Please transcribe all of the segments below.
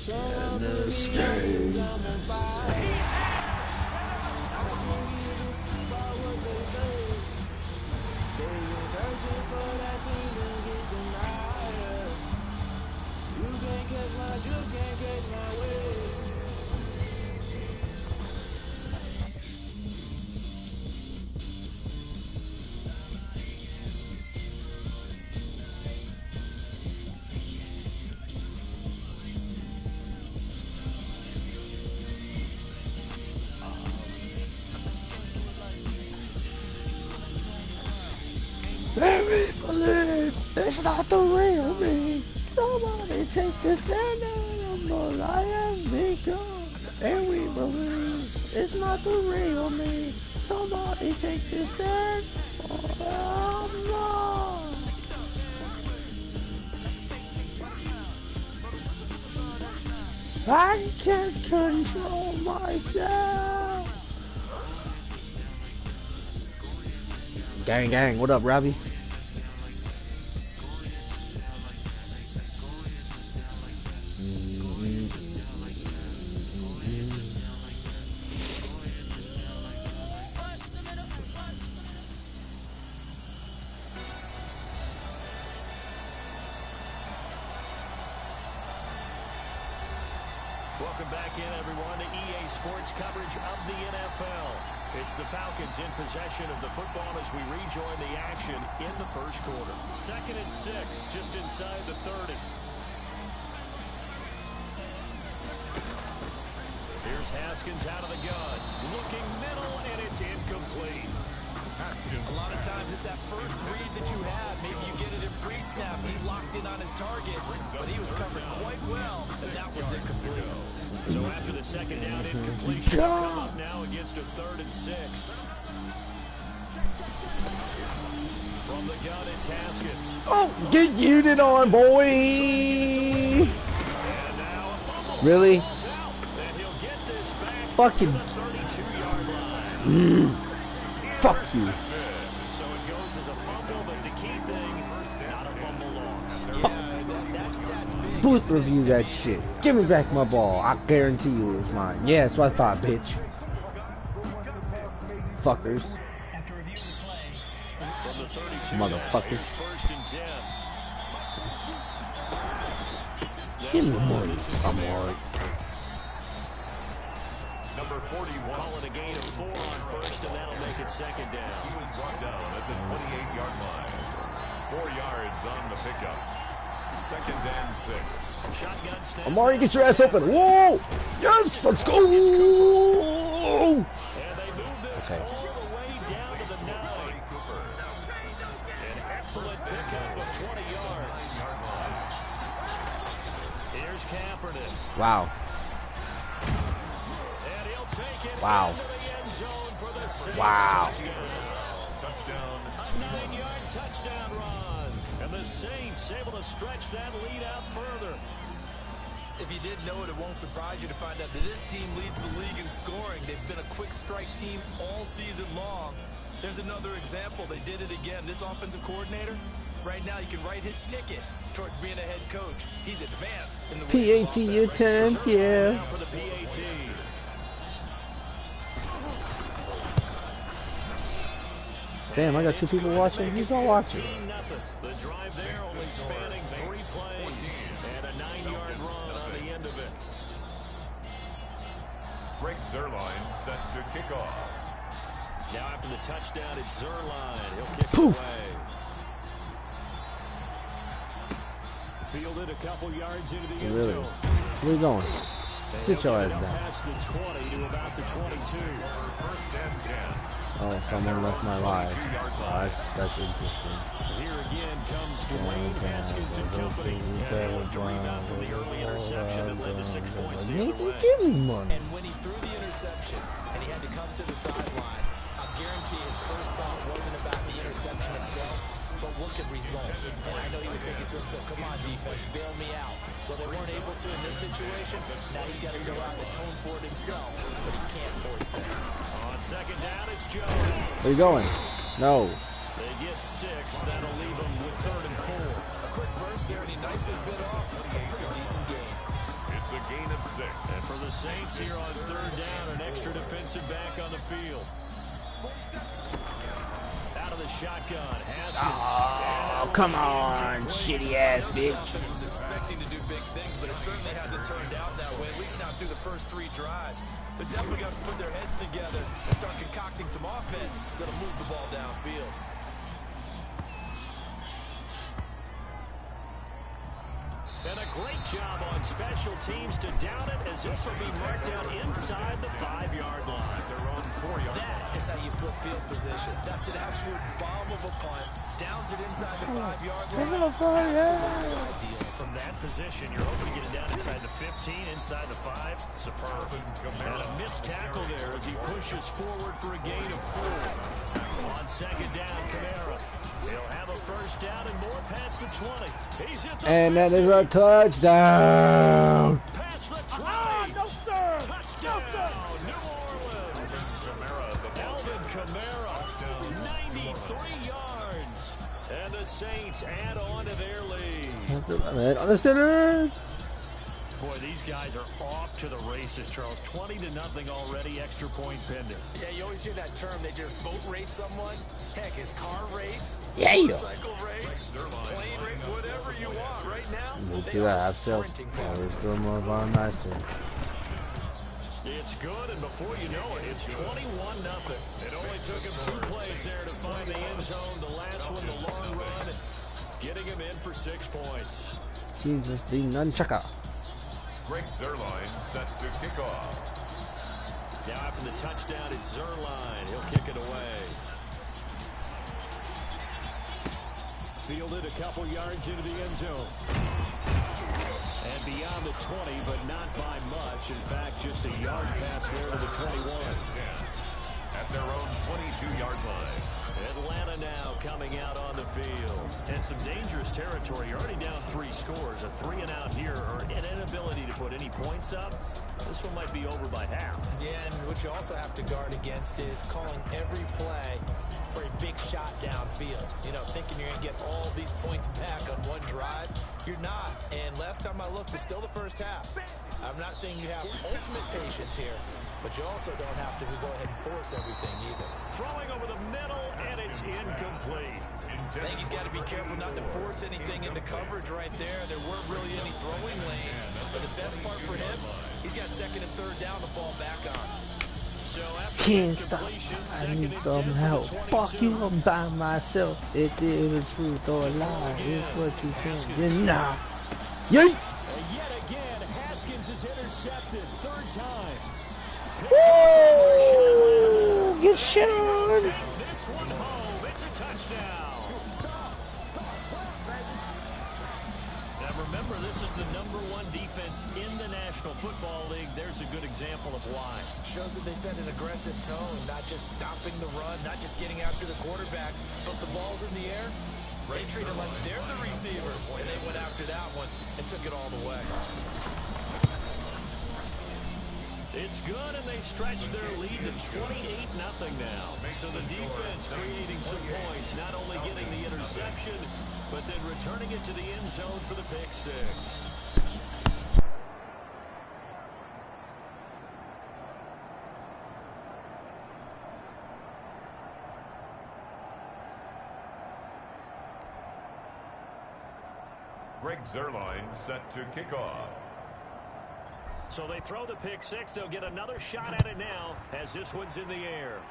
in this game. Let me believe it's not the real me. Somebody take this stand and I am become. And we believe it's not the real me. Somebody take this stand I'm wrong. I can't control myself. Gang, gang, what up, Robbie? Welcome back in, everyone, to EA Sports coverage of the NFL. It's the Falcons in possession of the football as we rejoin the action in the first quarter. 2nd and 6, just inside the 30. Here's Haskins out of the gun. Looking middle, and it's incomplete. A lot of times it's that first read that you have. Maybe you get it in pre-snap. He locked in on his target, but he was covered quite well, and that one's incomplete. So after the second down incompletion, come up now against a 3rd and 6. From the gun, it's Haskins. Oh, get unit on, boy! Really? Fucking. Fuck you. So it goes as a fumble, but the key thing, not a fumble loss. Yeah, that stat's big. Booth review that shit. Give me back my ball. I guarantee you it's mine. Yeah, that's what I thought, bitch. Fuckers. Motherfuckers. Give me money. I'm alright. Number 41. Calling a gain of 4 on first, and that'll make it second down. He was brought down at the 28-yard line. 4 yards on the pickup. 2nd and 6. Shotgun snap. Amari, get your ass open. Whoa! Yes, let's go! And they move this all the way down to the 9. An excellent pickup of 20 yards. Here's Kaepernick. Wow. Wow. Wow. Touchdown. A 9-yard touchdown run. And the Saints able to stretch that lead out further. If you didn't know it, it won't surprise you to find out that this team leads the league in scoring. They've been a quick strike team all season long. There's another example. They did it again. This offensive coordinator, right now, you can write his ticket towards being a head coach. He's advanced in the PAT, your time, yeah. For the PAT. Damn, I got 2 people watching. Who's not watching? The drive there only spanning 3 plays and a 9-yard run on the end of it. Greg Zuerlein set to kick off. Now after the touchdown, it's Zuerlein. He'll kick Poof. it away. Fielded a couple yards into the end Really? zone. Where you going? Sit your ass down. Past the 20 to about the 22. Oh, someone left my live. That's interesting. Here again comes Dwayne Haskins and company. And with the rebound from the early interception that led to 6 points the other way. Give me money. And when he threw the interception and he had to come to the sideline, I guarantee his first thought wasn't about the interception itself, but what could result. And I know he was thinking to himself, come on, defense, bail me out. Well, they weren't able to in this situation. Now he's got to go out and atone for it himself, but he can't force things. On second down, it's Jones. Where you going? No. They get 6. That'll leave them with 3rd and 4. A quick burst there, and he nicely bit off a pretty decent game. It's a the Saints here on third down, an extra defensive back on the field. Out of the shotgun, Haskins. Oh, come on, shitty ass bitch. Was expecting to do big things, but it certainly hasn't turned out that way, at least not through the first 3 drives. They definitely got to put their heads together and start concocting some offense that'll move the ball downfield. And a great job on special teams to down it, as this will be marked down inside the 5-yard line. Their own 4-yard line. That is how you flip field position. That's an absolute bomb of a punt. Downs it inside the 5-yard line. Absolutely ideal. From that position, you're hoping to get it down inside the 15, inside the 5. Superb. And a missed tackle there as he pushes forward for a gain of 4. On second down, Kamara. He'll have a first down and more past the 20. He's hit the And that is a touchdown. past the 20. No, sir. Touchdown, New Orleans. Alvin Kamara, 93 yards. And the Saints add on to their lead. On the center. Boy, these guys are off to the races, Charles. 20-0 already, extra point pending. Yeah, you always hear that term, they just boat race someone. Heck, his car race, Yeah. motorcycle race, plane race, whatever you want. Right now, they are sprinting past it. It's good, and before you know it, it's 21-0. It only took him 2 plays there to find the end zone. The last one, the long run, getting him in for 6 points. Jesus, the nunchucker. Greg Zuerlein set to kick off. Now after the touchdown, it's Zuerlein. He'll kick it away. Fielded a couple yards into the end zone. And beyond the 20, but not by much. In fact, just a yard pass there to the 21. At their own 22-yard line. Atlanta now coming out on the field. And some dangerous territory. You're already down 3 scores. A 3-and-out here, or an inability to put any points up. This one might be over by half. Yeah, and what you also have to guard against is calling every play for a big shot downfield. You know, thinking you're going to get all these points back on one drive. You're not. And last time I looked, it's still the first half. I'm not saying you have ultimate patience here, but you also don't have to go ahead and force everything either. Throwing over the middle, and it's incomplete. I think he's got to be careful not to force anything into coverage right there. There weren't really any throwing lanes. But the best part for him, he's got second and third down to fall back on. So after Can't that stop. completion, I second need and some 10 for help. the Fuck 22. you, I'm by myself. If it is the truth or a lie, it's what you can deny. Yay! And yet again, Haskins is intercepted. Third time. Woo! Get shot! This one home. It's a touchdown. Now remember, this is the #1 defense in the National Football League. There's a good example of why. Shows that they set an aggressive tone, not just stopping the run, not just getting after the quarterback, but the ball's in the air. They treat it like they're the receiver, and they went after that one and took it all the way. It's good, and they stretch their lead to 28-0 now. So the defense creating some points, not only getting the interception, but then returning it to the end zone for the pick 6. Greg Zuerlein set to kick off. So they throw the pick 6. They'll get another shot at it now as this one's in the air.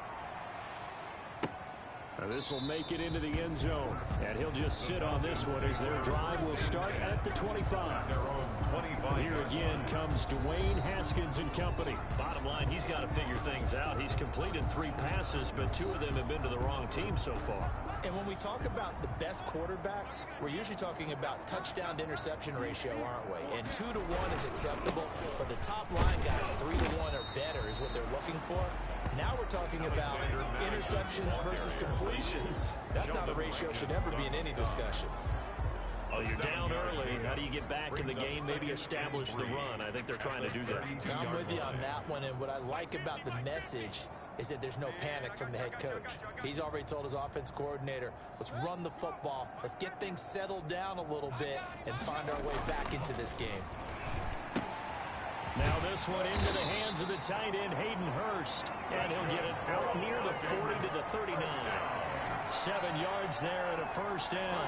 This will make it into the end zone, and he'll just sit on this one as their drive will start at the 25. Their own 25. Here again comes Dwayne Haskins and company. Bottom line, he's got to figure things out. He's completed 3 passes, but 2 of them have been to the wrong team so far. And when we talk about the best quarterbacks, we're usually talking about touchdown to interception ratio, aren't we? And 2-to-1 is acceptable, but the top line guys, 3-to-1 or better is what they're looking for. Now we're talking about interceptions versus completions. That's not a ratio should ever be in any discussion. Oh, you're down early. How do you get back in the game, maybe establish the run? I think they're trying to do that. Now, I'm with you on that one, and what I like about the message is that there's no panic from the head coach. He's already told his offensive coordinator, let's run the football, let's get things settled down a little bit and find our way back into this game. Now this one into the hands of the tight end, Hayden Hurst. And he'll get it out near the 40 to the 39. 7 yards there and a first down.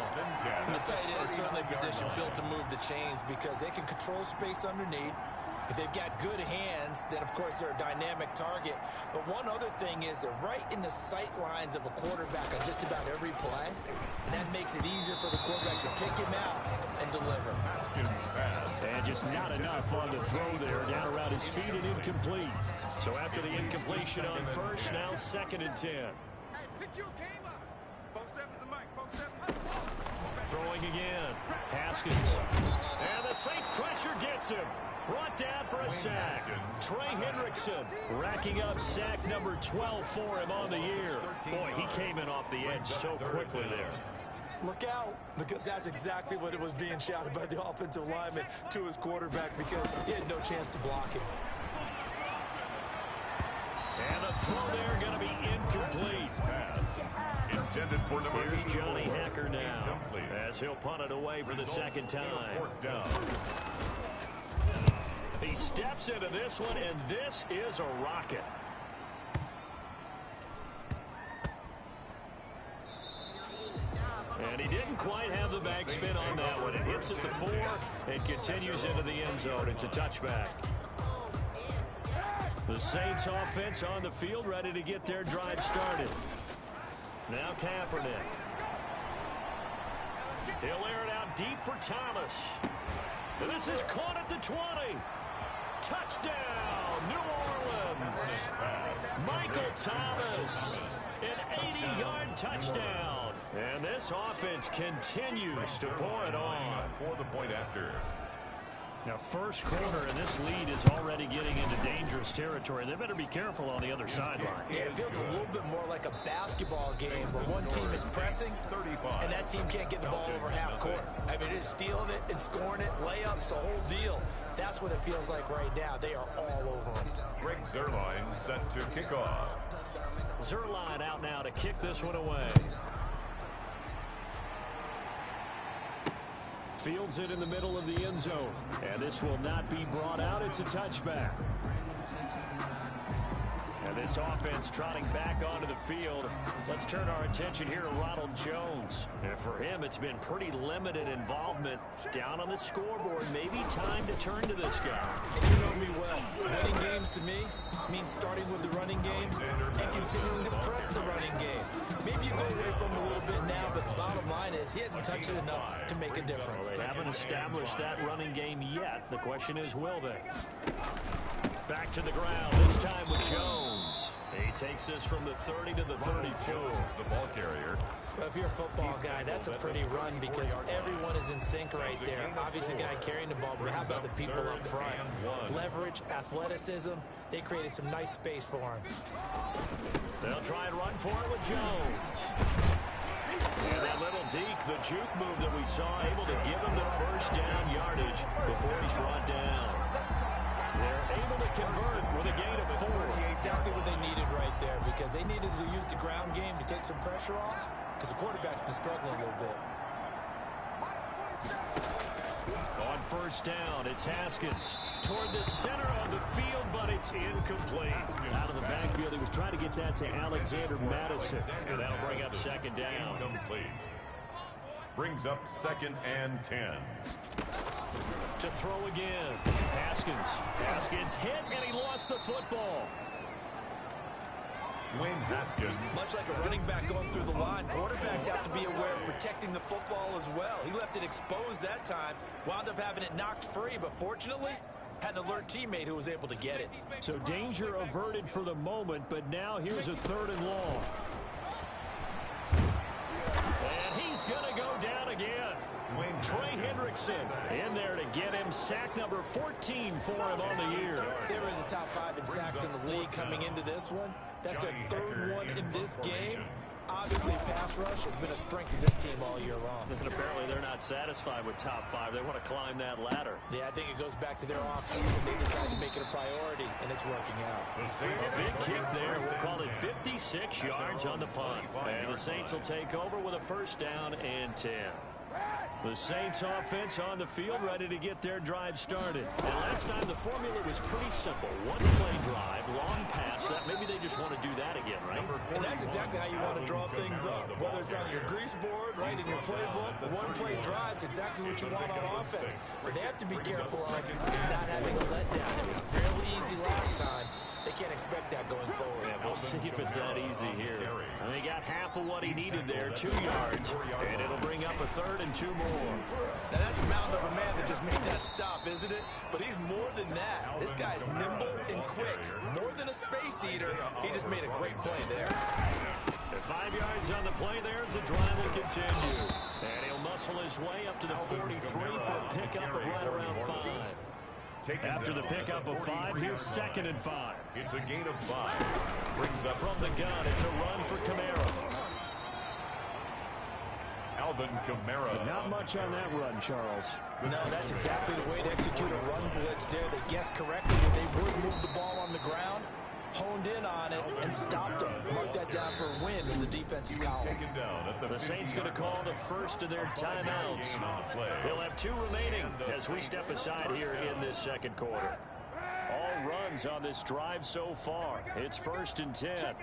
The tight end is certainly positioned built to move the chains because they can control space underneath. If they've got good hands, then, of course, they're a dynamic target. But one other thing is they're right in the sight lines of a quarterback on just about every play. And that makes it easier for the quarterback to pick him out and deliver. And just not enough on the throw there. Down around his feet and incomplete. So after the incompletion on first, now 2nd and 10. Hey, pick your game up. 4-7's the mic. 4-7. Throwing again. Haskins. And the Saints pressure gets him. Brought down for a sack. Trey Hendrickson racking up sack number 12 for him on the year. Boy, he came in off the edge so quickly there. Look out, because that's exactly what it was being shouted by the offensive lineman to his quarterback because he had no chance to block him. And the throw there going to be incomplete. Intended for number Here's Johnny Hacker now as he'll punt it away for the second time. 4th down. He steps into this one, and this is a rocket. And he didn't quite have the backspin on that one. It hits at the 4 and continues into the end zone. It's a touchback. The Saints offense on the field, ready to get their drive started. Now Kaepernick. He'll air it out deep for Thomas. And this is caught at the 20. Touchdown, New Orleans. Michael Thomas, an 80-yard touchdown. And this offense continues to pour it on. For the point after. Now, first quarter, and this lead is already getting into dangerous territory. They better be careful on the other sideline. Yeah, it feels a little bit more like a basketball game where one team is pressing and that team can't get the ball over half court. I mean, it's stealing it and scoring it, layups, the whole deal. That's what it feels like right now. They are all over them. Greg Zuerlein set to kick off. Zuerlein out now to kick this one away. Fields it in the middle of the end zone. And this will not be brought out. It's a touchback. And this offense trotting back onto the field. Let's turn our attention here to Ronald Jones. And for him, it's been pretty limited involvement. Down on the scoreboard, maybe time to turn to this guy. And you know me well. Winning games to me means starting with the running game and continuing to press the running game. Maybe you go away from him a little bit now, but the bottom line is he hasn't touched it enough to make a difference. Well, they haven't established that running game yet. The question is, will they? Back to the ground, this time with Jones. He takes this from the 30 to the 34. The ball carrier. Well, if you're a football guy, that's a pretty run because everyone is in sync right there. Obviously, the guy carrying the ball, but how about the people up front? Leverage, athleticism, they created some nice space for him. They'll try and run for it with Jones. And that little deke, the juke move that we saw, able to give him the first down yardage before he's brought down. They're able to convert with a gain of 4. Exactly what they needed right there because they needed to use the ground game to take some pressure off because the quarterback's been struggling a little bit. On first down, it's Haskins toward the center of the field, but it's incomplete. Out of the backfield, he was trying to get that to Alexander Madison. And that'll bring up second down. Incomplete. Brings up 2nd and 10. To throw again. Haskins hit, and he lost the football. Dwayne Haskins. Much like a running back going through the line, quarterbacks have to be aware of protecting the football as well. He left it exposed that time, wound up having it knocked free, but fortunately, had an alert teammate who was able to get it. So danger averted for the moment, but now here's a 3rd and long. And he's going to go down again. Trey Hendrickson in there to get him sack number 14 for him on the year. They were in the top 5 in sacks in the league coming into this one. That's their 3rd one in this game. Obviously, pass rush has been a strength of this team all year long. And apparently they're not satisfied with top 5. They want to climb that ladder. Yeah, I think it goes back to their offseason. They decided to make it a priority, and it's working out. A big kick there. We'll call it 56 yards on the punt. And the Saints will take over with a first down and 10. The Saints offense on the field, ready to get their drive started. And last time the formula was pretty simple. One play drive, long pass. Maybe they just want to do that again, right? And that's exactly how you want to draw things up. Whether it's on your grease board, right, in your playbook, one play drive is exactly what you want on offense. What they have to be careful of is not having a letdown. It was fairly easy last time. They can't expect that going forward. Yeah, we'll see if it's that easy here. And they got half of what he needed there, 2 yards. And it'll bring up a 3rd and 2 more. Now that's a mountain of a man that just made that stop, isn't it? But he's more than that. This guy's nimble and quick. More than a space eater, he just made a great play there. At 5 yards on the play there, the drive will continue. And he'll muscle his way up to the 43 for a pickup of right around 5. After the pickup of 5, here's 2nd and 5. It's a gain of 5. Brings up from the gun. It's a run for Kamara. Alvin Kamara. But not much on that run, Charles. No, that's exactly the way to execute a run blitz there. They guessed correctly that they would move the ball on the ground, honed in on it, and stopped them. Mark that down for a win in the defense's column. The Saints going to call the first of their timeouts. They'll have 2 remaining as we step aside here in this second quarter. All runs on this drive so far. It's 1st and 10.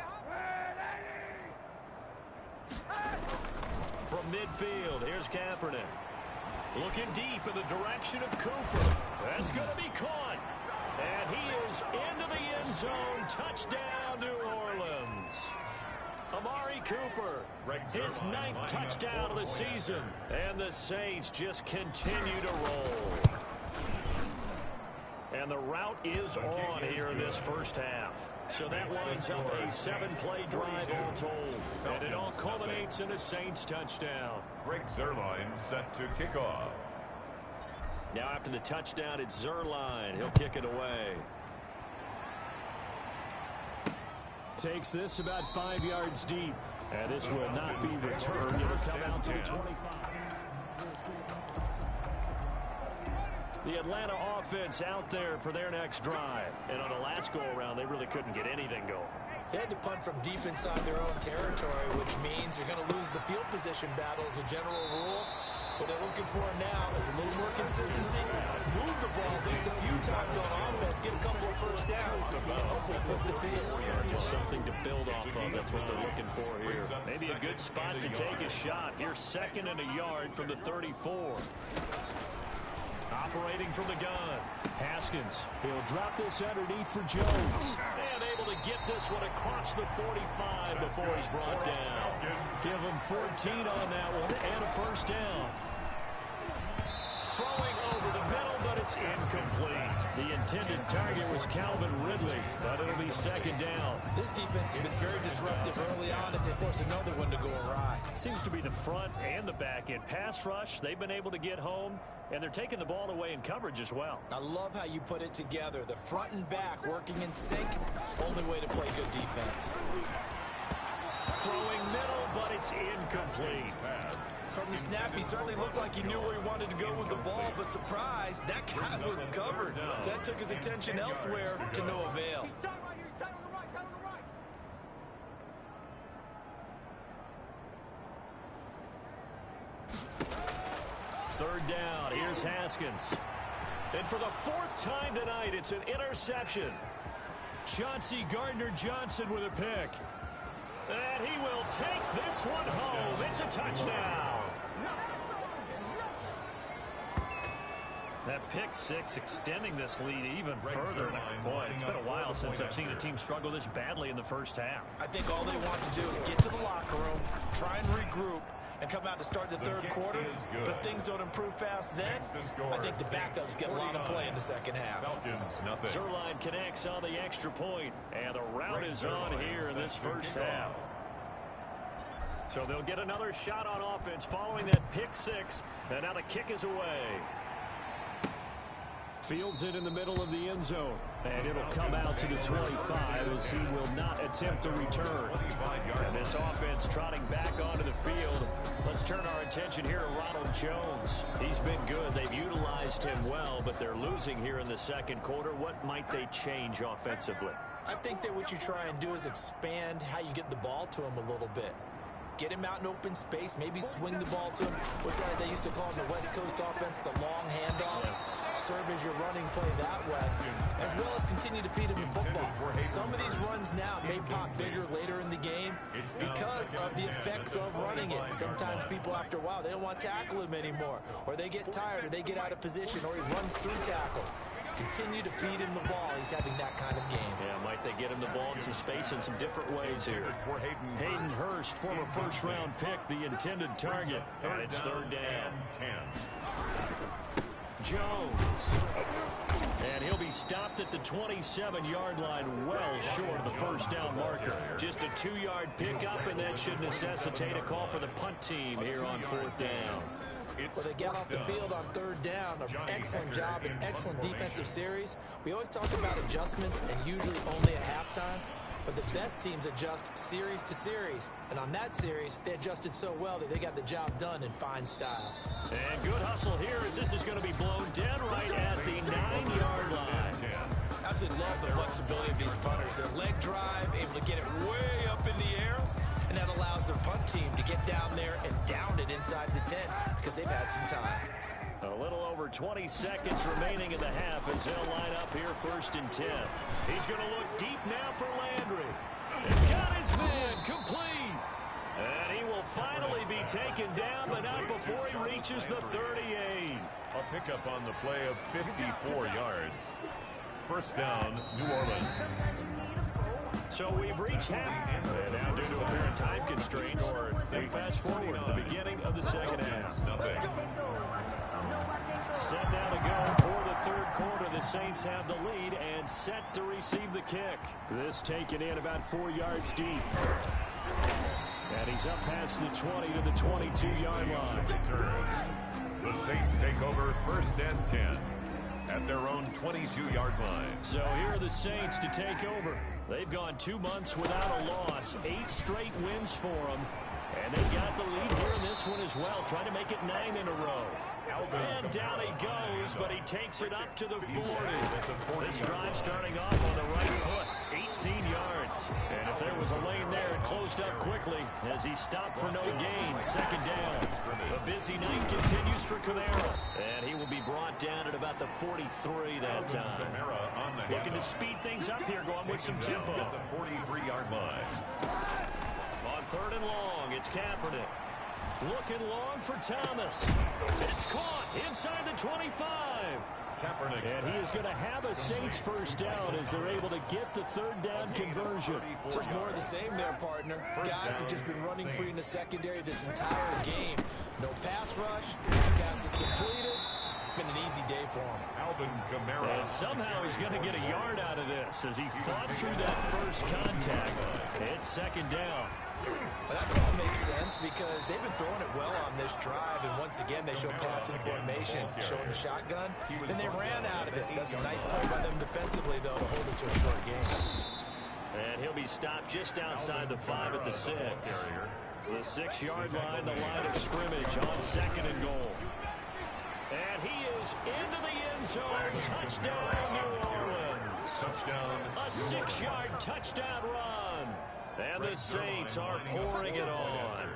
From midfield, here's Kaepernick. Looking deep in the direction of Cooper. That's going to be caught. And he is into the end zone. Touchdown, New Orleans. Amari Cooper, his 9th touchdown of the season. And the Saints just continue to roll. And the route is on here in this first half. So that winds up a 7-play drive all told. And it all culminates in a Saints touchdown. Greg Zuerlein set to kick off. Now after the touchdown, it's Zuerlein. He'll kick it away. Takes this about 5 yards deep. And this will not be returned. It'll come out to the 25. The Atlanta offense out there for their next drive. And on the last go-around, they really couldn't get anything going. They had to punt from deep inside their own territory, which means you're going to lose the field position battle as a general rule. What they're looking for now is a little more consistency. Move the ball at least a few times on offense. Get a couple of first downs and hopefully flip the field. Just something to build off of. That's what they're looking for here. Maybe a good spot to take a shot. Here's 2nd and a yard from the 34. Operating from the gun. Haskins. He'll drop this underneath for Jones. And able to get this one across the 45 before he's brought down. Give him 14 on that one and a first down. Throwing over the middle, but it's incomplete. The intended target was Calvin Ridley, but it'll be 2nd down. This defense has been very disruptive early on as they force another one to go awry. Seems to be the front and the back end. Pass rush, they've been able to get home, and they're taking the ball away in coverage as well. I love how you put it together. The front and back working in sync. Only way to play good defense. Throwing middle, but it's incomplete. From the snap, he certainly looked like he knew where he wanted to go with the ball, but surprise, that guy was covered. So that took his attention elsewhere to no avail. He's tight right here. He's tight on the right. Tight on the right. 3rd down. Here's Haskins. And for the 4th time tonight, it's an interception. Chauncey Gardner-Johnson with a pick. And he will take this one home. It's a touchdown. That pick 6 extending this lead even further. Boy, it's been a while since I've seen a team struggle this badly in the first half. I think all they want to do is get to the locker room, try and regroup, and come out to start the 3rd quarter. But if things don't improve fast then, I think the backups get a lot of play in the second half. Zuerlein connects on the extra point, and the route is on here in this first half. So they'll get another shot on offense following that pick 6, and now the kick is away. Fields it in the middle of the end zone, and it'll come out to the 25 as he will not attempt a return. And this offense trotting back onto the field. Let's turn our attention here to Ronald Jones. He's been good. They've utilized him well, but they're losing here in the second quarter. What might they change offensively? I think that what you try and do is expand how you get the ball to him a little bit. Get him out in open space, maybe swing the ball to him. What's that they used to call in the West Coast offense, the long handoff? Serve as your running play that way, as well as continue to feed him the football. Some of these runs now may pop bigger later in the game because of the effects of running it. Sometimes people, after a while, they don't want to tackle him anymore, or they get tired, or they get out of position, or he runs through tackles. Continue to feed him the ball. He's having that kind of game. Yeah, might they get him the ball in some space in some different ways here. Hayden Hurst, former first-round pick, the intended target. And it's third down. Jones. And he'll be stopped at the 27-yard line, well short of the first down marker. Just a 2-yard pickup, and that should necessitate a call for the punt team here on fourth down. Well, they get off the field on third down. An excellent job, an excellent defensive series. We always talk about adjustments, and usually only at halftime. But the best teams adjust series to series. And on that series, they adjusted so well that they got the job done in fine style. And good hustle here as this is going to be blown dead right at the 9-yard line. Absolutely love the flexibility of these punters. Their leg drive, able to get it way up in the air. And that allows their punt team to get down there and down it inside the 10 because they've had some time. A little over 20 seconds remaining in the half as they'll line up here first and 10. He's going to look deep now for Landry. And got his man complete. And he will finally be taken down, but not before he reaches the 38. A pickup on the play of 54 yards. First down, New Orleans. So we've reached half. And now due to apparent time constraints, we fast forward to the beginning of the second half. Set now to go for the third quarter. The Saints have the lead and set to receive the kick. This taken in about 4 yards deep. And he's up past the 20 to the 22-yard line. The Saints take over first and 10 at their own 22-yard line. So here are the Saints to take over. They've gone 2 months without a loss, 8 straight wins for them. And they got the lead here in this one as well, trying to make it 9 in a row. And down he goes, but he takes it up to the 40. This drive starting off on the right foot, 18 yards. And if there was a lane there, it closed up quickly as he stopped for no gain. Second down. The busy night continues for Kamara. And he will be brought down at about the 43 that time. Looking to speed things up here, going with some tempo. At the 43-yard line. On third and long, it's Kaepernick. Looking long for Thomas. It's caught inside the 25. Kaepernick. And he is going to have a Saints first down as they're able to get the third down conversion. Just more of the same there, partner. Guys have just been running free in the secondary this entire game. No pass rush. Pass is completed. Been an easy day for him. Alvin Kamara. And somehow he's going to get a yard out of this as he fought through that first contact. It's second down. Well, that call makes sense because they've been throwing it well on this drive, and once again they show passing formation, showing the shotgun. Then they ran out of it. That's a nice play by them defensively, though, to hold it to a short game. And he'll be stopped just outside the 5 at the 6. The 6-yard line, the line of scrimmage on second and goal. And he is into the end zone. Touchdown, New Orleans. Touchdown. A 6-yard touchdown run. And the Saints are pouring it on.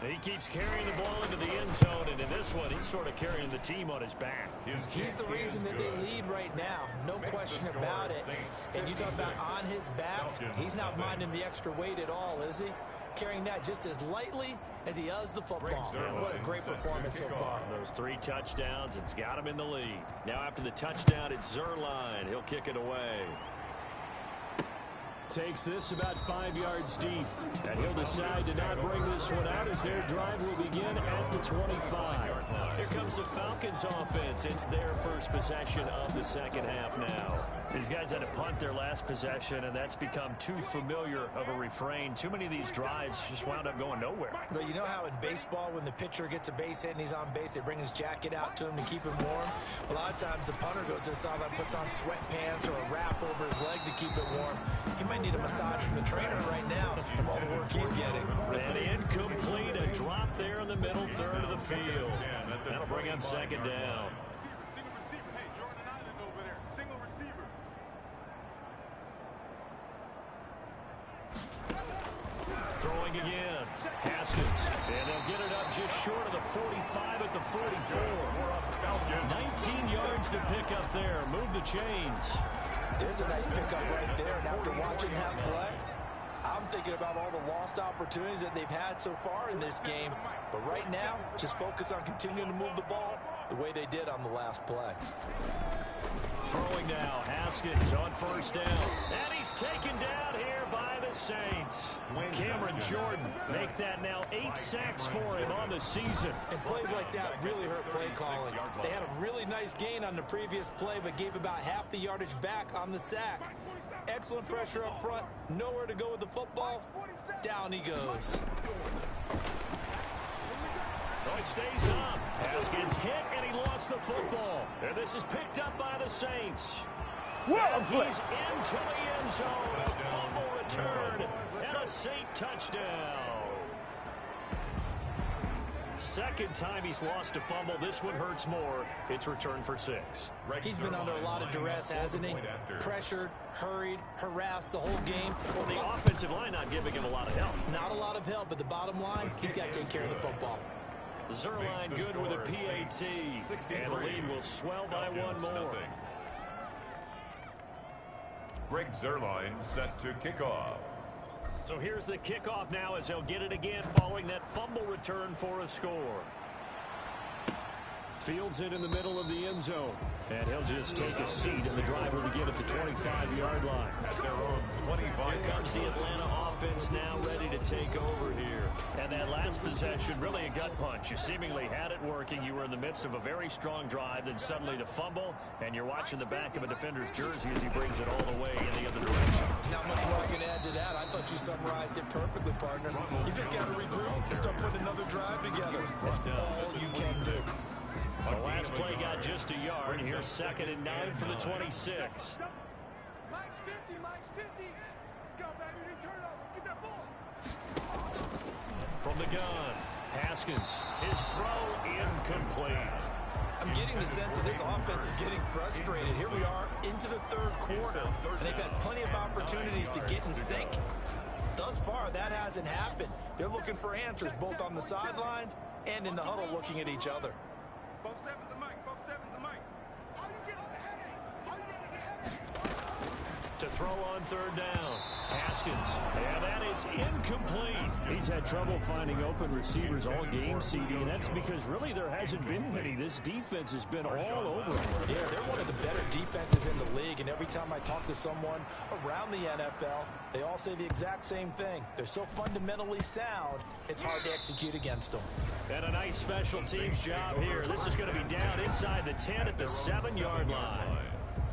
He keeps carrying the ball into the end zone, and in this one, he's sort of carrying the team on his back. He's the reason that they lead right now. No question about it. And you talk about on his back, he's not minding the extra weight at all, is he? Carrying that just as lightly as he does the football. What a great performance so far. Those 3 touchdowns, it's got him in the lead. Now after the touchdown, it's Zerline. He'll kick it away. Takes this about 5 yards deep, and he'll decide to not bring this one out as their drive will begin at the 25. Here comes the Falcons offense. It's their first possession of the second half now. These guys had to punt their last possession, and that's become too familiar of a refrain. Too many of these drives just wound up going nowhere. But you know how in baseball, when the pitcher gets a base hit and he's on base, they bring his jacket out to him to keep him warm? A lot of times the punter goes to the sideline, puts on sweatpants or a wrap over his leg to keep it warm. He might need a massage from the trainer right now from all the work he's getting. And incomplete, a drop there in the middle third of the field. That'll bring him second down. Single receiver. Hey, Jordan Island over there. Single receiver. Throwing again. Haskins. And they'll get it up just short of the 45 at the 44. 19 yards to pick up there. Move the chains. There's a nice pickup right there. And after watching that play, I'm thinking about all the lost opportunities that they've had so far in this game. But right now, just focus on continuing to move the ball the way they did on the last play. Throwing now. Haskins on first down. And he's taken down here by the Saints. Cameron Jordan make that now 8 sacks for him on the season. And plays like that really hurt play calling. They had a really nice gain on the previous play, but gave about half the yardage back on the sack. Excellent pressure up front. Nowhere to go with the football. Down he goes. Oh, he stays up. Haskins hit, and he lost the football. And this is picked up by the Saints. What a play. He's into the end zone. A fumble return and a Saint touchdown. Second time he's lost a fumble. This one hurts more. It's returned for 6. He's been under a lot of duress, hasn't he? Pressured, hurried, harassed the whole game. Well, the offensive line not giving him a lot of help. Not a lot of help, but the bottom line, he's got to take care of the football. Zerline good with a PAT. And the lead will swell by 1 more. Greg Zerline set to kick off. So here's the kickoff now as they'll get it again following that fumble return for a score. Fields it in the middle of the end zone. And he'll just take a seat, and the drive will begin at the 25-yard line. At their own 25. Here comes the Atlanta offense now ready to take over here. And that last possession, really a gut punch. You seemingly had it working. You were in the midst of a very strong drive, then suddenly the fumble, and you're watching the back of a defender's jersey as he brings it all the way in the other direction. Not much more I can add to that. I thought you summarized it perfectly, partner. You just got to regroup and start putting another drive together. That's all you can do. The last play got just a yard. Here's 2nd and 9 from the 26. Mike's 50, Mike's 50. Let's go, baby. Return over. Get that ball. From the gun, Haskins. His throw incomplete. I'm getting the sense that this offense is getting frustrated. Here we are into the 3rd quarter, and they've had plenty of opportunities to get in sync. Thus far, that hasn't happened. They're looking for answers both on the sidelines and in the huddle looking at each other. Both sevens are Mike. Both sevens are Mike. How you getting the headache? How you getting the headache? To throw on 3rd down. Haskins. And that is incomplete. He's had trouble finding open receivers all game, CD, and that's because really there hasn't been many. This defense has been all over him. Yeah, they're one of the better defenses in the league, and every time I talk to someone around the NFL, they all say the exact same thing. They're so fundamentally sound, it's hard to execute against them. And a nice special teams job here. This is going to be down inside the 10 at the 7-yard line.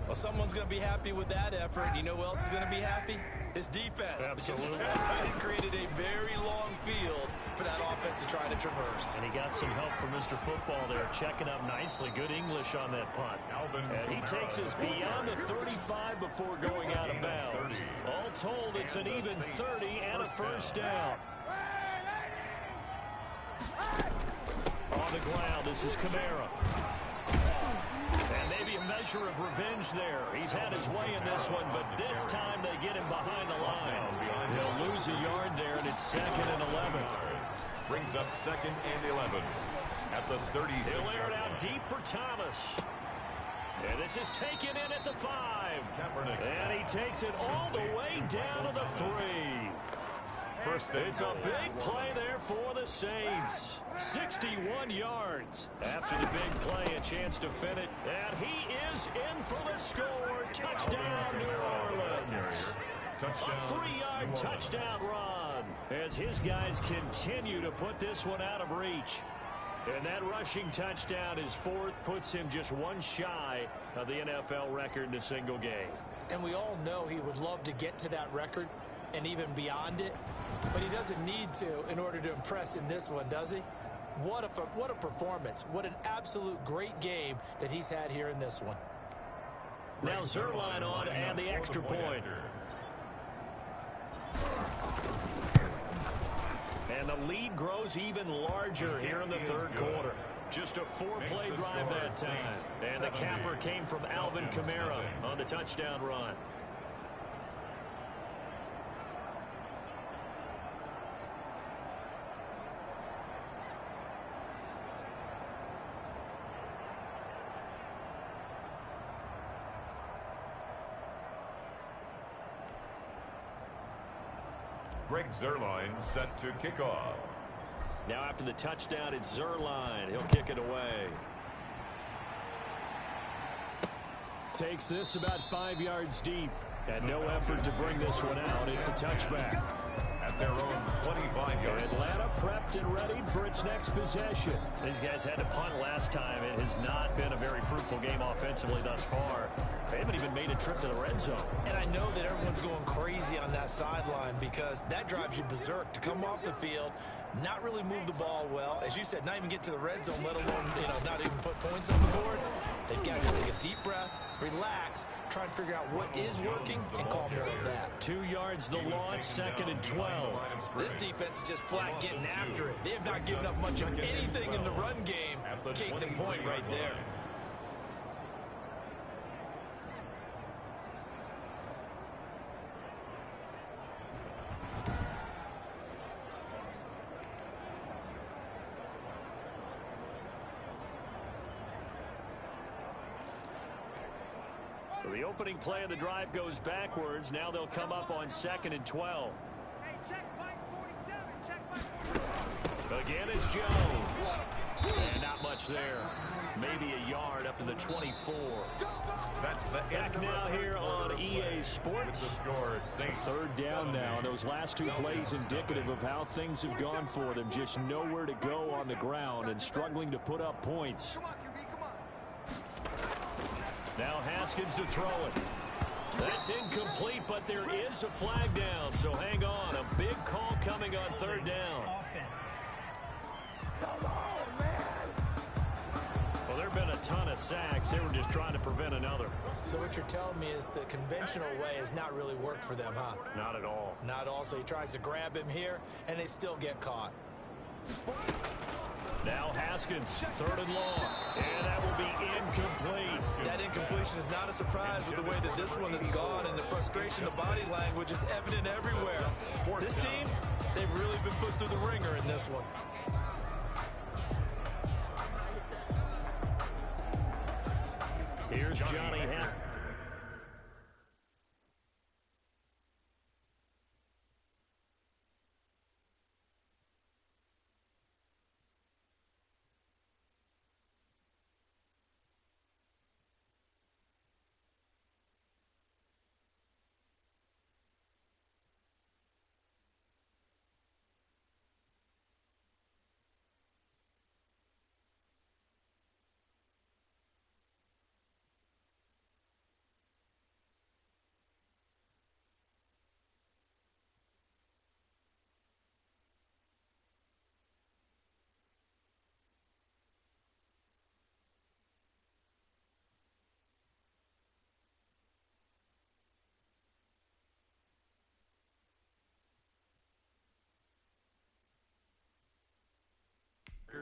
Well, someone's going to be happy with that effort. You know who else is going to be happy? His defense. Absolutely. He's created a very long field for that offense to try to traverse. And he got some help from Mr. Football there, checking up nicely. Good English on that punt. And he takes us beyond the 35 before going out of bounds. All told, it's an even 30 and a first down. On the ground, this is Kamara. And maybe a measure of revenge there. He's had his way in this one, but this time they get him behind the line. He'll lose a yard there, and it's 2nd and 11. Brings up 2nd and 11 at the 36. He'll air it out deep for Thomas. And this is taken in at the 5. And he takes it all the way down to the 3. It's a big play there for the Saints. 61 yards. After the big play, a chance to fin it. And he is in for the score. Touchdown, New Orleans. A 3-yard touchdown run as his guys continue to put this one out of reach. And that rushing touchdown, his 4th, puts him just 1 shy of the NFL record in a single game. And we all know he would love to get to that record and even beyond it. But he doesn't need to in order to impress in this one, does he? What a performance. What an absolute great game that he's had here in this one. Now Zerline on and the extra point. And the lead grows even larger here in the 3rd quarter. Just a 4-play drive that time. And the capper came from Alvin Kamara on the touchdown run. Greg Zuerlein set to kick off. Now after the touchdown, it's Zuerlein. He'll kick it away. Takes this about 5 yards deep. And no effort to bring this one out. It's a touchback. At their own 25-yard. Atlanta prepped and ready for its next possession. These guys had to punt last time. It has not been a very fruitful game offensively thus far. They haven't even made a trip to the red zone. And I know that everyone's going crazy on that sideline because that drives you berserk to come off the field, not really move the ball well. As you said, not even get to the red zone, let alone, not even put points on the board. They've got to just take a deep breath, relax, try and figure out what is working and call more of that. 2 yards the loss, 2nd and 12. This defense is just flat getting after it. They have not given up much of anything in the run game. Case in point right there. So the opening play of the drive goes backwards. Now they'll come up on 2nd and 12. Hey, check Mike 47. Check Mike 47. Again, it's Jones. And not much there. Maybe a yard up to the 24. That's the Back now here on EA Sports. The score, Saints. 3rd down now. Those last 2 plays indicative of how things have gone for them. Just nowhere to go on the ground and struggling to put up points. Come on, QB, come on. Now Haskins to throw it. That's incomplete, but there is a flag down, so hang on. A big call coming on 3rd down. Offense. Come on, man. Well, there have been a ton of sacks. They were just trying to prevent another. So what you're telling me is the conventional way has not really worked for them, huh? Not at all. Not at all. So he tries to grab him here, and they still get caught. Now Haskins, 3rd and long. And that will be incomplete. That incompletion is not a surprise with the way that this one has gone, and the frustration of body language is evident everywhere. This team, they've really been put through the ringer in this one. Here's Johnny Happ.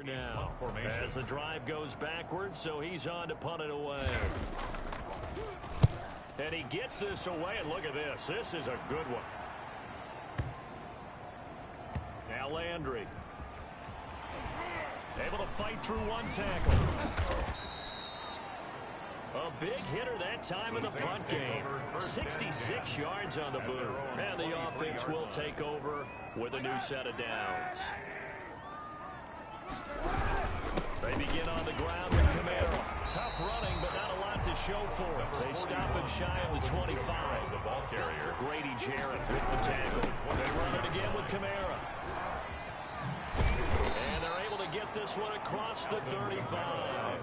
Now, as the drive goes backwards, so he's on to punt it away. And he gets this away, and look at this. This is a good one. Now Landry. Able to fight through one tackle. A big hitter that time in the punt game. 66 yards on the boot. And the offense will take over with a new set of downs. They begin on the ground with Camaro. Tough running, but not a lot to show for it. They stop him shy of the 25. The ball carrier. Grady Jarrett with the tackle. They run it again with Camaro. And they're able to get this one across the 35.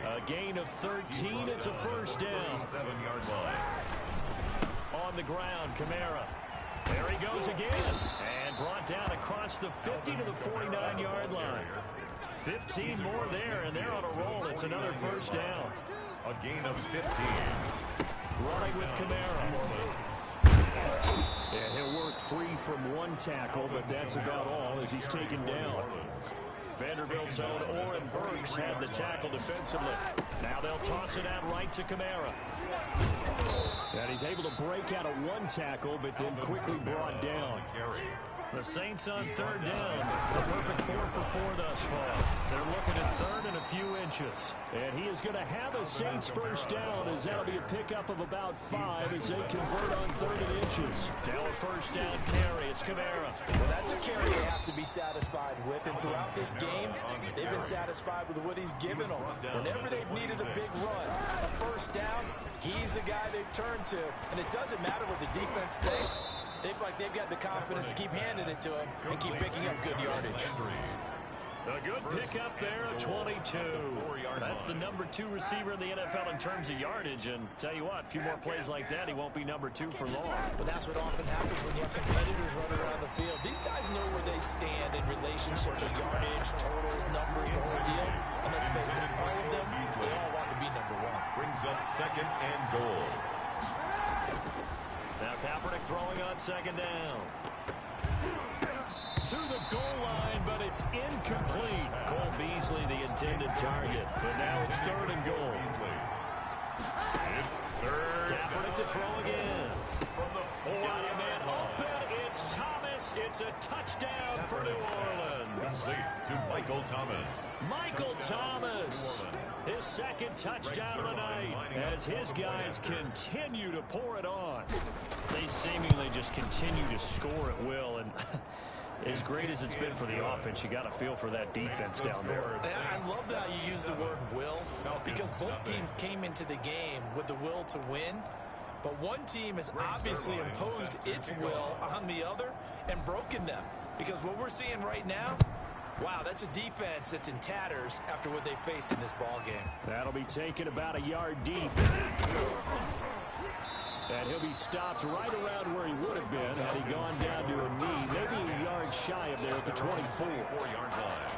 A gain of 13. It's a 1st down. 7-yard line. On the ground, Camaro. There he goes again. And brought down across the 50 to the 49-yard line. 15 more there, and they're on a roll. It's another 1st down. A gain of 15. Running with Camaro. Yeah, he'll work free from one tackle, but that's about all as he's taken down. Vanderbilt's own Oren Burks had the tackle defensively. Now they'll toss it out right to Camaro. And he's able to break out of one tackle, but then quickly brought down. The Saints on third down. A perfect 4 for 4 thus far. They're looking at third and a few inches. And he is going to have a Saints first down, as that'll be a pickup of about 5 as they convert on third and inches. Now a first down carry. It's Kamara. Well, that's a carry they have to be satisfied with. And throughout this game, they've been satisfied with what he's given them. Whenever they've needed a big run, a first down, he's the guy they've turned to. And it doesn't matter what the defense thinks. They've got the confidence to keep handing it to him and keep picking up good yardage. A good pickup there, a 22. That's the number 2 receiver in the NFL in terms of yardage. And tell you what, a few more plays like that, he won't be number 2 for long. But that's what often happens when you have competitors running around the field. These guys know where they stand in relationship to yardage, totals, numbers, the whole deal. And let's face it, all of them, they all want to be number 1. Brings up second and goal. Now Kaepernick throwing on second down. To the goal line, but it's incomplete. Cole Beasley, the intended target. But now it's third and goal. It's third. Kaepernick to throw again. Got a man open. It's Thomas. It's a touchdown for New Orleans. Complete to Michael Thomas. Michael Thomas. His second touchdown of the night as his guys continue to pour it on. They seemingly just continue to score at will, and as great as it's been for the offense, you got to feel for that defense down there. I love that you use the word will, because both teams came into the game with the will to win, but one team has obviously imposed its will on the other and broken them, because what we're seeing right now, wow, that's a defense that's in tatters after what they faced in this ball game. That'll be taken about a yard deep. And he'll be stopped right around where he would have been had he gone down to a knee, maybe a yard shy of there at the 24-yard line.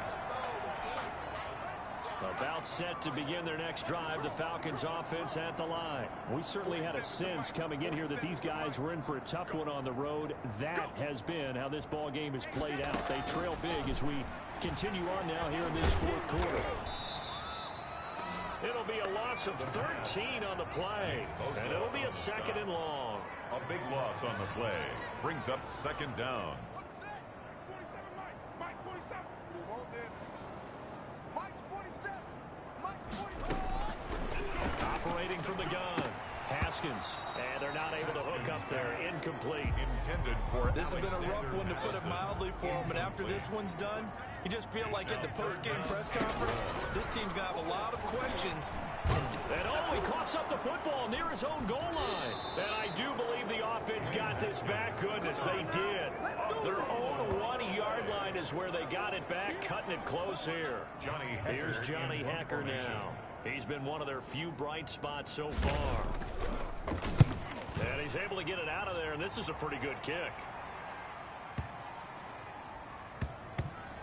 About set to begin their next drive, the Falcons offense at the line. We certainly had a sense coming in here that these guys were in for a tough one on the road. That has been how this ball game has played out. They trail big as we continue on now here in this fourth quarter. It'll be a loss of 13 on the play, and it'll be a second and long. A big loss on the play. Brings up second down. 47, Mike 47. We want this. Mike's 47. Mike's 47. Operating from the gun. Haskins, and they're not able to hook up there. Incomplete. Intended for This has been a rough one, to put it mildly, for him. And after this one's done, you just feel like at the post-game press conference, this team's going to have a lot of questions. And oh, he coughs up the football near his own goal line. And I do believe the offense got this back. Goodness, they did. Their own 1-yard line is where they got it back, cutting it close here. Here's Johnny Hekker now. He's been one of their few bright spots so far. And he's able to get it out of there, and this is a pretty good kick.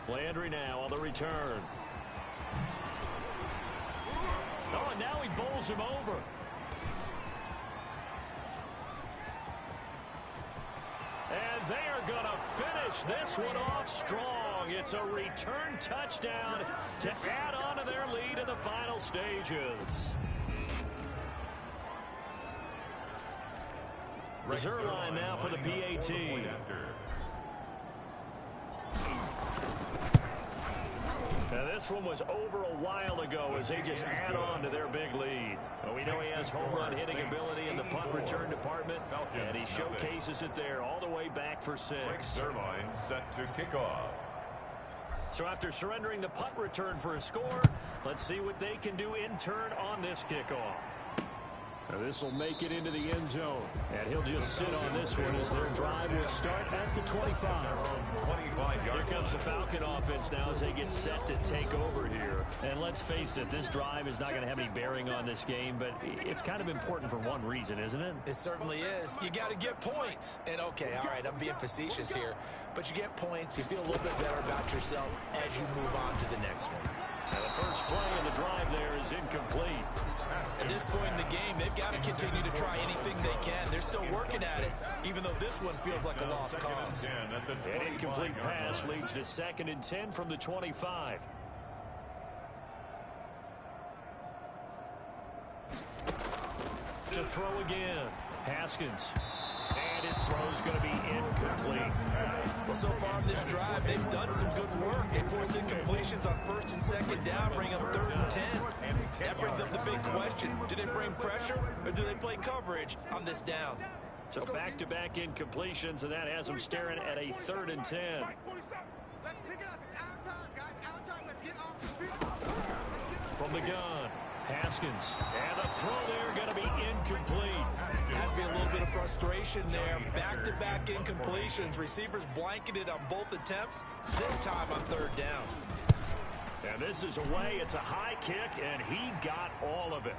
Landry now on the return. Oh, and now he bowls him over. And they are going to finish this one off strong. It's a return touchdown to add on to their lead in the final stages. Reserve line now for the PAT. Now this one was over a while ago as they just add on to their big lead. Well, we know he has home run hitting ability in the punt return department, and he showcases it there all the way back for 6. Their line set to kick off. So after surrendering the punt return for a score, let's see what they can do in turn on this kickoff. Now this will make it into the end zone, and he'll just sit on this one as their drive will start at the 25. Here comes the Falcon offense now as they get set to take over here. And let's face it, this drive is not going to have any bearing on this game, but it's kind of important for one reason, isn't it? It certainly is. You got to get points. And okay, all right, I'm being facetious here, but you get points, you feel a little bit better about yourself as you move on to the next one. And the first play of the drive there is incomplete. At this point in the game, they've got to continue to try anything they can. They're still working at it, even though this one feels like a lost cause. An incomplete pass leads to 2nd and 10 from the 25. To throw again. Haskins. And his throw's going to be incomplete. Well, so far on this drive, they've done some good work. They force incompletions on first and second down, bring up 3rd and 10. That brings up the big question. Do they bring pressure or do they play coverage on this down? So back-to-back incompletions, and that has them staring at a 3rd and 10. Let's pick it up. It's our time, guys. Our time. Let's get off the field. From the gun, Haskins. And the throw there going to be incomplete. Has to be a little bit of frustration there. Back-to-back incompletions. Receivers blanketed on both attempts, this time on 3rd down. And this is away. It's a high kick, and he got all of it.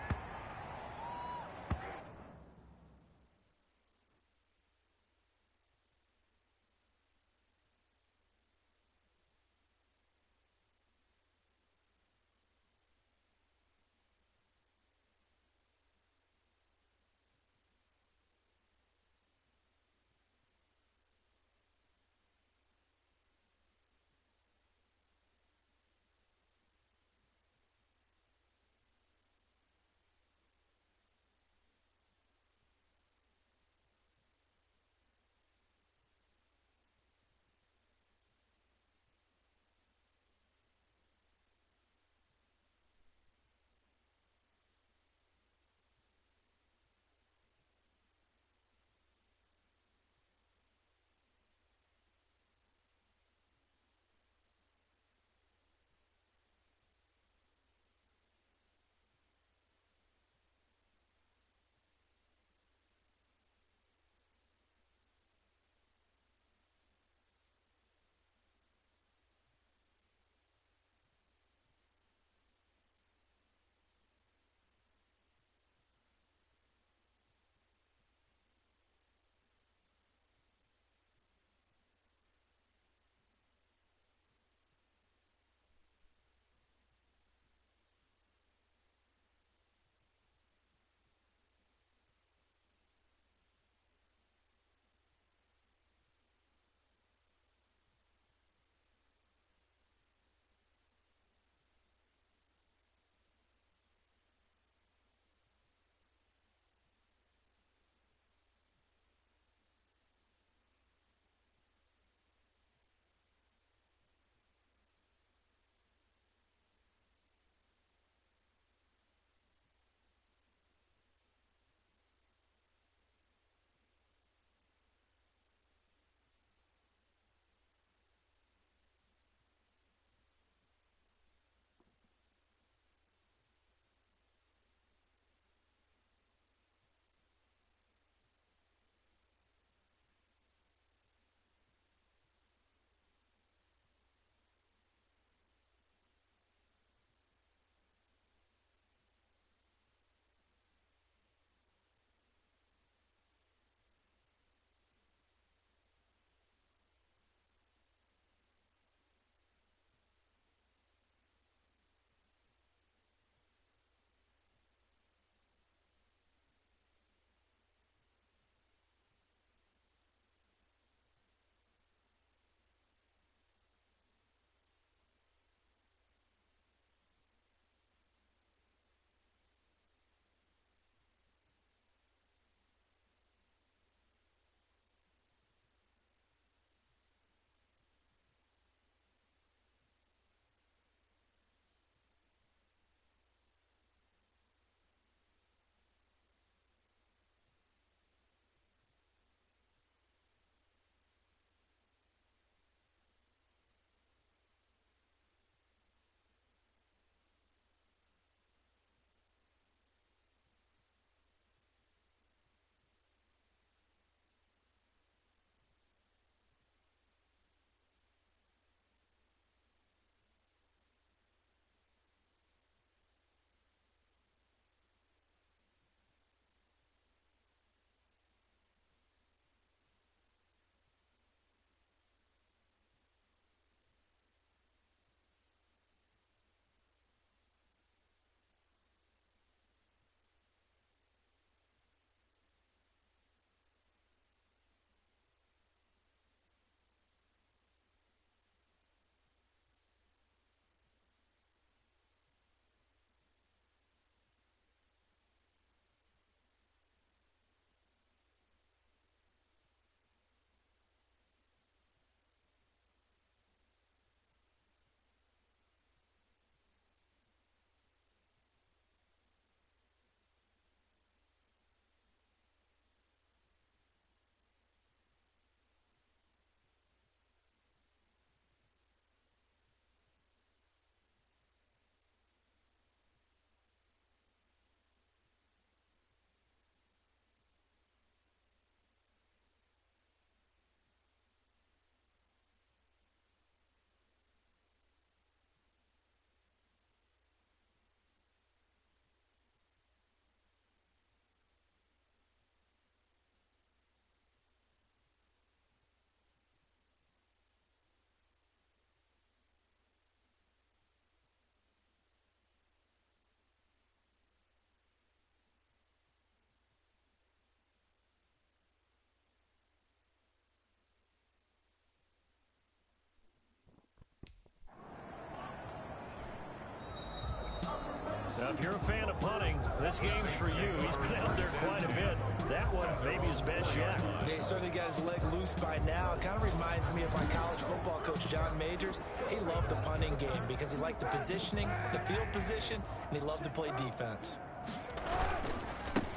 If you're a fan of punting, this game's for you. He's been out there quite a bit. That one maybe his best yet. Yeah, he certainly got his leg loose by now. It kind of reminds me of my college football coach, John Majors. He loved the punting game because he liked the positioning, the field position, and he loved to play defense.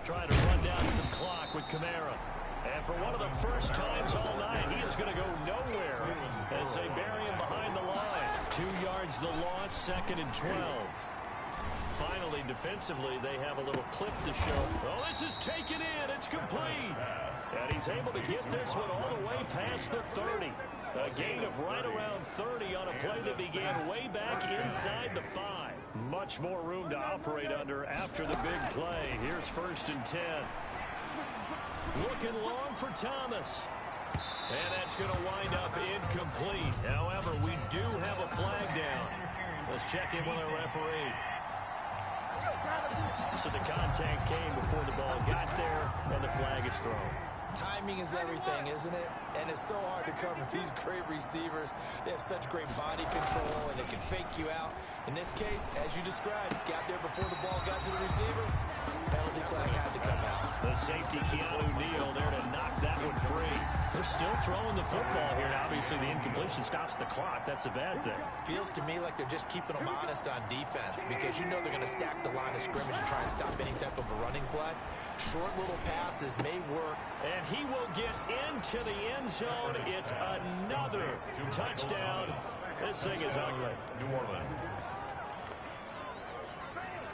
Trying to run down some clock with Kamara. And for one of the first times all night, he is going to go nowhere as they bury him behind the line. 2 yards the loss, 2nd and 12. Finally, defensively, they have a little clip to show. Oh, this is taken in. It's complete. And he's able to get this one all the way past the 30. A gain of right around 30 on a play that began way back inside the 5. Much more room to operate under after the big play. Here's 1st and 10. Looking long for Thomas. And that's going to wind up incomplete. However, we do have a flag down. Let's check in with our referee. So the contact came before the ball got there, and the flag is thrown. Timing is everything, isn't it? And it's so hard to cover these great receivers. They have such great body control, and they can fake you out. In this case, as you described, got there before the ball got to the receiver. Penalty flag had to come out. The safety, Keanu Neal, there to knock that one free. They're still throwing the football here, and obviously the incompletion stops the clock. That's a bad thing. Feels to me like they're just keeping them honest on defense because you know they're going to stack the line of scrimmage and try and stop any type of a running play. Short little passes may work. And he will get into the end zone. It's another touchdown. This thing is ugly. New Orleans.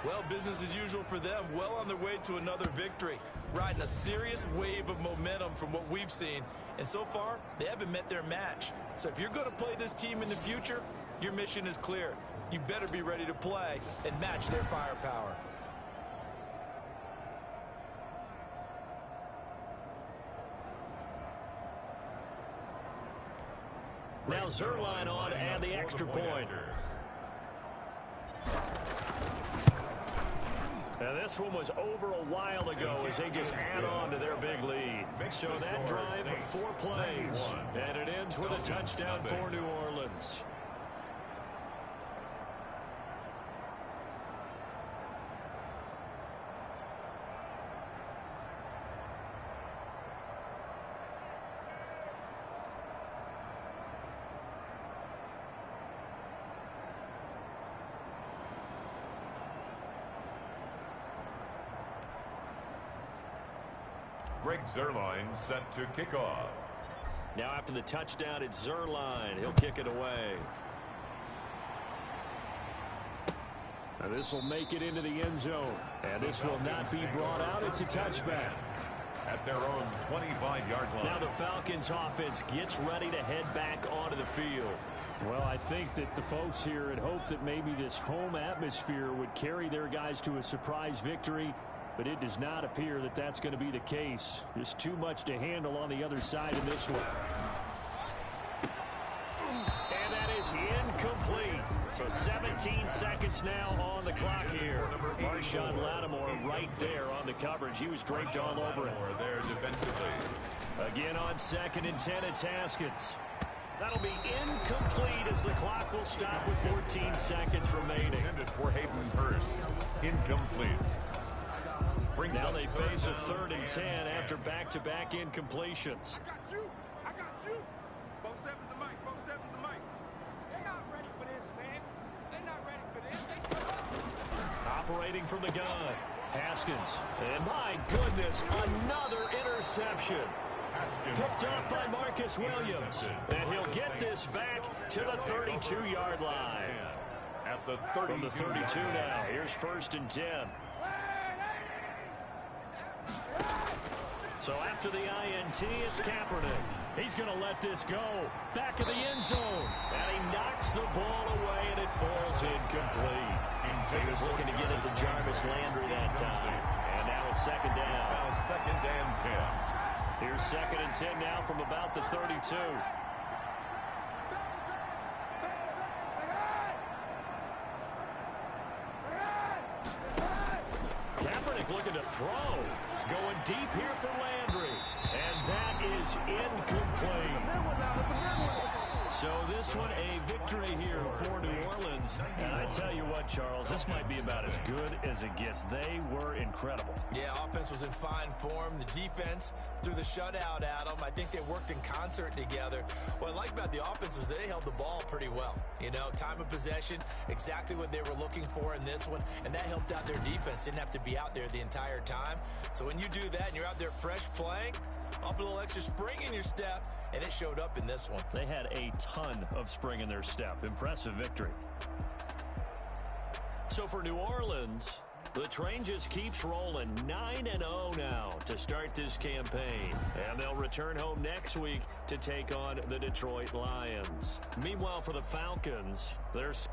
Well, business as usual for them. Well on their way to another victory. Riding a serious wave of momentum from what we've seen. And so far, they haven't met their match. So if you're going to play this team in the future, your mission is clear. You better be ready to play and match their firepower. Now Zerline on and the extra point. Now this one was over a while ago as they just add on to their big lead. So that drive, 4 plays, and it ends with a touchdown for New Orleans. Greg Zerline set to kick off. Now after the touchdown, it's Zerline. He'll kick it away. Now this will make it into the end zone. And this will not be brought out. It's a touchback. At their own 25-yard line. Now the Falcons offense gets ready to head back onto the field. Well, I think that the folks here had hoped that maybe this home atmosphere would carry their guys to a surprise victory. But it does not appear that that's going to be the case. There's too much to handle on the other side in this one. And that is incomplete. So 17 seconds now on the clock here. Marshawn Lattimore right there on the coverage. He was draped all over it. There defensively. Again on 2nd and 10, it's Haskins. That'll be incomplete as the clock will stop with 14 seconds remaining. Intended for Hayden Hurst. Incomplete. Now they face a 3rd and 10 after back-to-back incompletions. I got you. Both sevens to Mike. Both sevens to Mike. They're not ready for this, man. They're not ready for this. They still operating from the gun. Haskins. And my goodness, another interception. Picked up by Marcus Williams. And he'll get this back to the 32-yard line. At the 32 from the 32 now. Here's 1st and 10. So after the INT, it's Kaepernick. He's going to let this go. Back of the end zone. And he knocks the ball away, and it falls incomplete. He was looking to get it to Jarvis Landry that time. And now it's 2nd down. Now 2nd and 10. Here's 2nd and 10 now from about the 32. Kaepernick looking to throw. Going deep here for Landry. And that is incomplete. So this one, a victory here for New Orleans. And I tell you what, Charles, this might be about as good as it gets. They were incredible. Yeah, offense was in fine form. The defense threw the shutout at them. I think they worked in concert together. What I like about the offense was they held the ball pretty well. You know, time of possession, exactly what they were looking for in this one, and that helped out their defense. Didn't have to be out there the entire time. So when you do that and you're out there fresh playing, up a little extra spring in your step, and it showed up in this one. They had a ton of spring in their step. Impressive victory. So for New Orleans, the train just keeps rolling. 9-0 now to start this campaign. And they'll return home next week to take on the Detroit Lions. Meanwhile, for the Falcons, there's...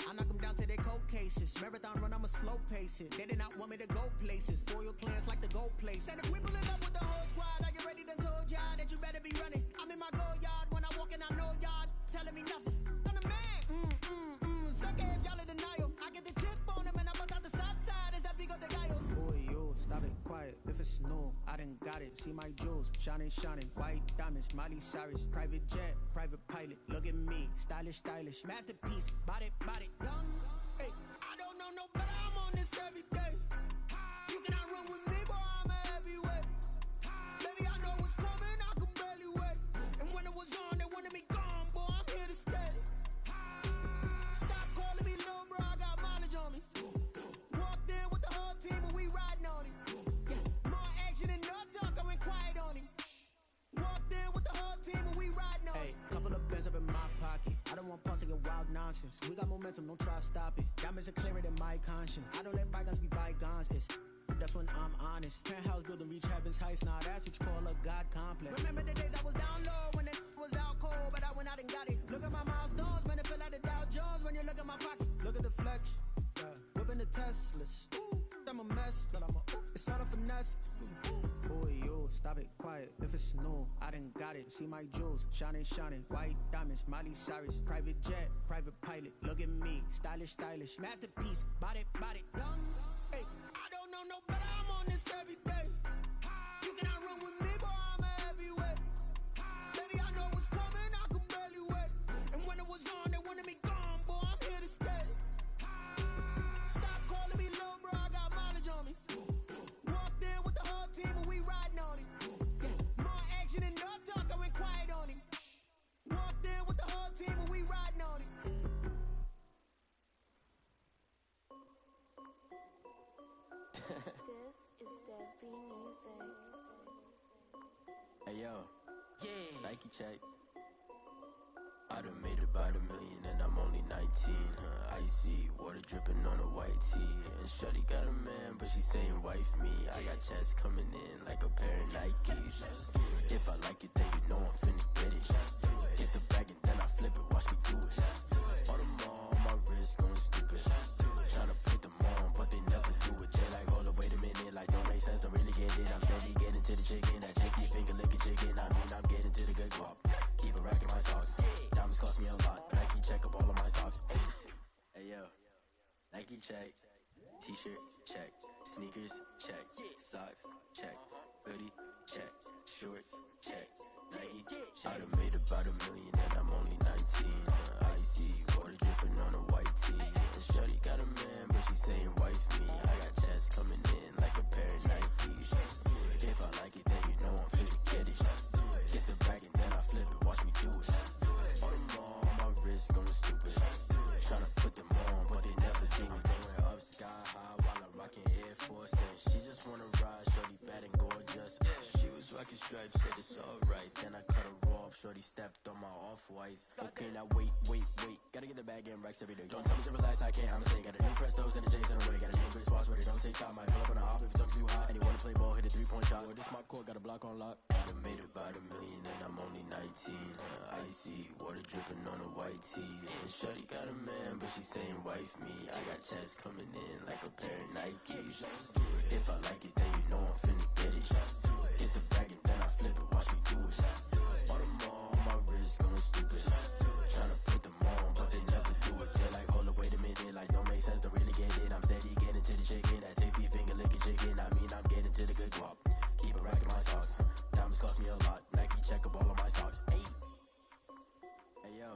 I knock them down to their cold cases. Marathon run, I'ma slow pace it. They did not want me to go places. Foil plans like the gold place. And if we pulling up with the whole squad, are you ready? Done told y'all that you better be running. I'm in my go yard when I walk in, I know y'all telling me nothing. I'm the man. Suck it if y'all in denial. I get the chip on him and I bust out the south side. Is that big of the guy? Boy, yo, stop it, quiet. If it's new, I done got it. See my jewels, shining, shining. White diamonds, Miley Cyrus. Private jet, private pilot. Look at me, stylish, stylish. Masterpiece, body, body, done. Hey, I don't know no better. I'm on this every day. You cannot run with me, boy. I'm a heavyweight. Baby, I know what's coming. I could barely wait. And when it was on, they wanted me gone, boy. I'm here to stay. Stop calling me little bro. I got mileage on me. Walked in with the whole team and we riding on it. Yeah, more action and no talk. I went quiet on him. Walked in with the whole team and we riding on it. Hey, couple of bands up in my pocket. I don't want pause to get wild nonsense. We got momentum, don't try to stop it. Diamonds are clearer than my conscience. I don't let bygones be bygones. That's when I'm honest. Penthouse building, reach heaven's heights. Now that's what you call a God complex. Remember the days I was down low when it was out cold, but I went out and got it. Look at my milestones, man, it feel like the Dow Jones when you look at my pocket. Look at the flex, whipping the Teslas. I'm a mess, but it's all a finesse. Boy, yo, stop it, quiet. If it's new, I done got it. See my jewels, shining, shining. White diamonds, Miley Cyrus. Private jet, private pilot. Look at me, stylish, stylish. Masterpiece, body, body, done. Hey, I don't know no better. I'm on this every day. You cannot run with me, boy. I'm a heavyweight. Baby, I know what's coming. I could barely wait. And when it was on, they wanted me gone, boy. I'm here to stay. Stop calling me little bro. I got mileage on me. Walked in with the whole team and we riding on it. Yeah, more action and no talk. I went quiet on him. Walked in with the whole team and we riding on it. This is Dev Music. Hey yo, yeah, Nike check. I done made about $1 million and I'm only 19. Icy water dripping on a white tee. And shorty got a man, but she saying wife me. I got checks coming in like a pair of Nikes. If I like it, then you know I'm finna get it. Get the bag and then I flip it, watch me do it. All them all on my wrist going stupid. Tryna put them on, but they never do it. Jay like, hold up, wait a minute, like don't make sense, don't really get it. I'm steady getting to the chicken, that chicky finger licking chicken. I mean, I'm getting to the good guap. Keep a rack in my socks. Diamonds cost me a lot. Nike check up all of my socks. Hey yo, Nike check. T-shirt check. Sneakers check. Socks check. Hoodie check. Shorts check. Nike. I done made about $1 million and I'm only 19. Icy water dripping on a white tee. And shorty got a man, but she saying wife me. I got checks coming in like a pair of Nikes. If I like it, then you know I'm finna get it. Get the bag and then I flip it, watch me do it. All them all on my wrist going stupid. Tryna put them on, but they never do it. Going up sky high while I'm rocking Air Force. And she just wanna ride, shorty bad and gorgeous. She was rocking stripe, said it's alright. Then I cut her off, shorty stepped on my off-whites. Okay, now wait. Gotta get the bag and racks every day. Don't tell me to relax, I can't, I'm saying. Got a new Prestos and the J's in the way. Got a new Chris Watch, but it don't take time. Might pull up on a hop if it's talking too hot. And you wanna play ball, hit a 3-point shot. Or this my court, got a block on lock. I done made about $1 million and I'm only 19. Icy, water dripping on a white tee. And shorty got a man, but she saying wife me. I got checks coming in like a pair of Nikes. If I like it, then you know I'm finna get it. Hit the bag and then I flip it, watch me do it. On the mall, my wrist going stupid. Tryna put them on, but they never do it. They're like, hold up, wait a minute, like don't make sense, don't really get it. I'm steady getting to the chicken, that tasty finger licking chicken. I mean, I'm getting to the good guap. Keep it racking my socks. Diamonds cost me a lot. Nike check up all of my stocks. Hey yo,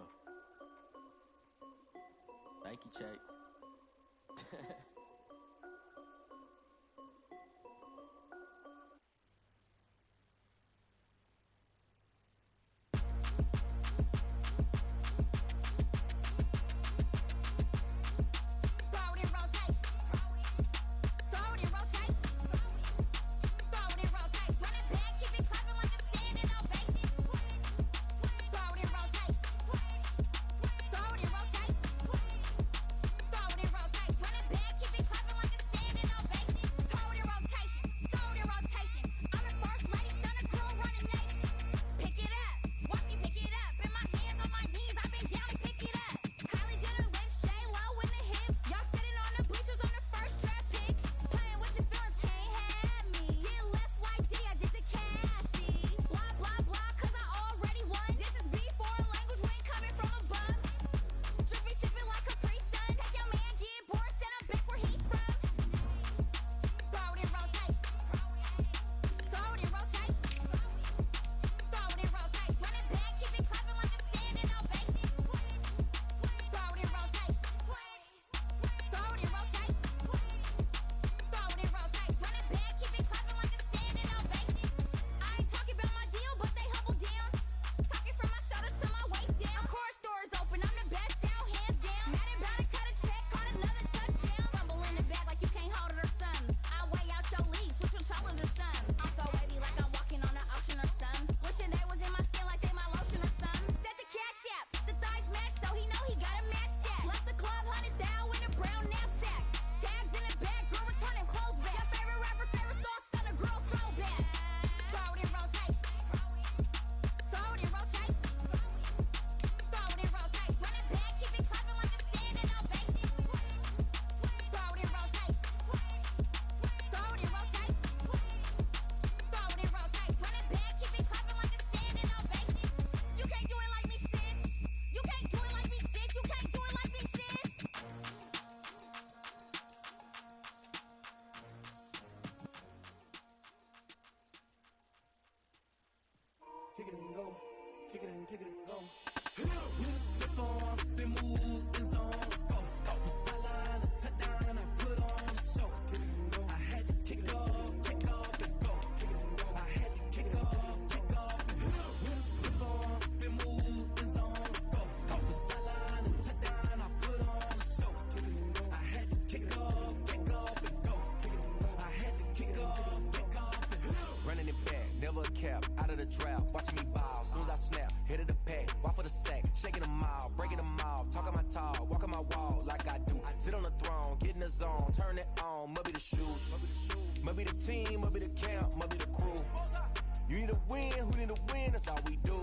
Nike check. kick it and go, kick it and go. With a stiff on, spin move, in zone, let's go. From sideline to touchdown, I put on a show. I had to kick off and go. I had to kick off and go. With a stiff on, spin move, in zone, let's go. From sideline to touchdown, I put on a show. I had to kick off and go. I had to kick off and go. Running it back, never a cap, out of the drought, watching me ball. Soon as I snap, hit of the pack, walk for the sack, shaking them all, breaking them off, talking my talk, walking my wall like I do. Sit on the throne, get in the zone, turn it on, must be the shoes, must be the team, must be the camp, must be the crew. You need a win, who need a win, that's all we do.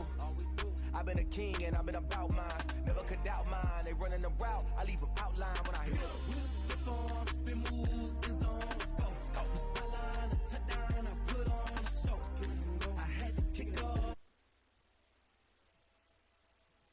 I've been a king and I've been about mine, never could doubt mine. They running the route, I leave them outline when I hit them. With a stiff on, spin move,